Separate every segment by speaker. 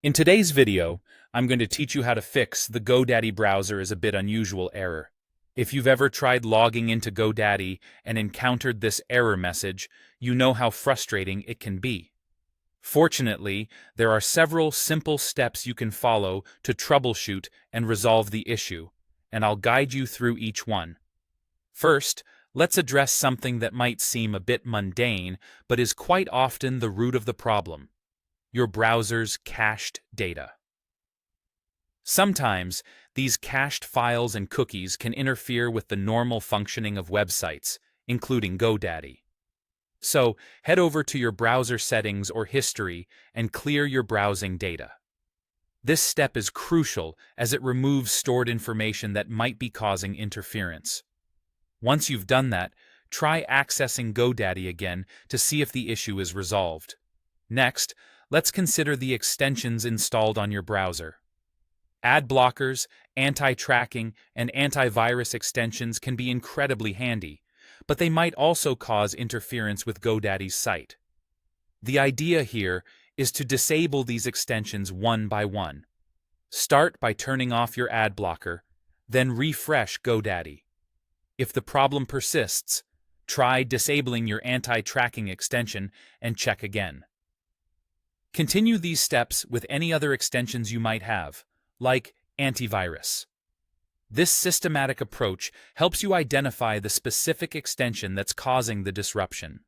Speaker 1: In today's video, I'm going to teach you how to fix the GoDaddy browser is a bit unusual error. If you've ever tried logging into GoDaddy and encountered this error message, you know how frustrating it can be. Fortunately, there are several simple steps you can follow to troubleshoot and resolve the issue, and I'll guide you through each one. First, let's address something that might seem a bit mundane, but is quite often the root of the problem: your browser's cached data. Sometimes, these cached files and cookies can interfere with the normal functioning of websites, including GoDaddy. So, head over to your browser settings or history and clear your browsing data. This step is crucial as it removes stored information that might be causing interference. Once you've done that, try accessing GoDaddy again to see if the issue is resolved. Next, let's consider the extensions installed on your browser. Ad blockers, anti-tracking, and antivirus extensions can be incredibly handy, but they might also cause interference with GoDaddy's site. The idea here is to disable these extensions one by one. Start by turning off your ad blocker, then refresh GoDaddy. If the problem persists, try disabling your anti-tracking extension and check again. Continue these steps with any other extensions you might have, like antivirus. This systematic approach helps you identify the specific extension that's causing the disruption.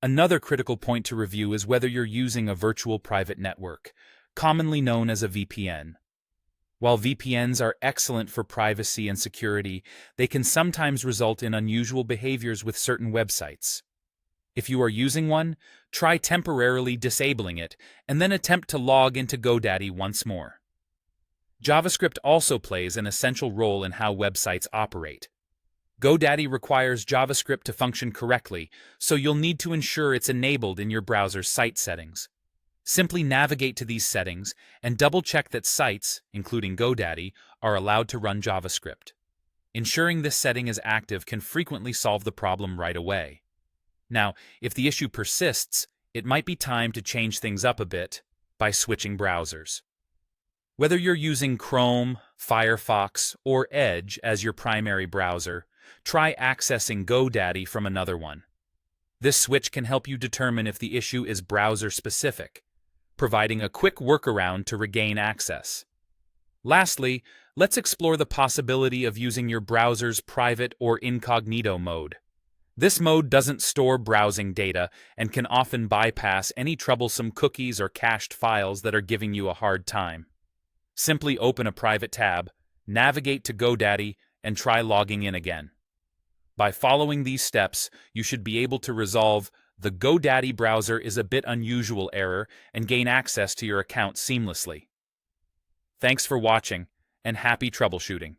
Speaker 1: Another critical point to review is whether you're using a virtual private network, commonly known as a VPN. While VPNs are excellent for privacy and security, they can sometimes result in unusual behaviors with certain websites. If you are using one, try temporarily disabling it and then attempt to log into GoDaddy once more. JavaScript also plays an essential role in how websites operate. GoDaddy requires JavaScript to function correctly, so you'll need to ensure it's enabled in your browser's site settings. Simply navigate to these settings and double-check that sites, including GoDaddy, are allowed to run JavaScript. Ensuring this setting is active can frequently solve the problem right away. Now, if the issue persists, it might be time to change things up a bit by switching browsers. Whether you're using Chrome, Firefox, or Edge as your primary browser, try accessing GoDaddy from another one. This switch can help you determine if the issue is browser-specific, providing a quick workaround to regain access. Lastly, let's explore the possibility of using your browser's private or incognito mode. This mode doesn't store browsing data and can often bypass any troublesome cookies or cached files that are giving you a hard time. Simply open a private tab, navigate to GoDaddy, and try logging in again. By following these steps, you should be able to resolve the GoDaddy browser is a bit unusual error and gain access to your account seamlessly. Thanks for watching, and happy troubleshooting.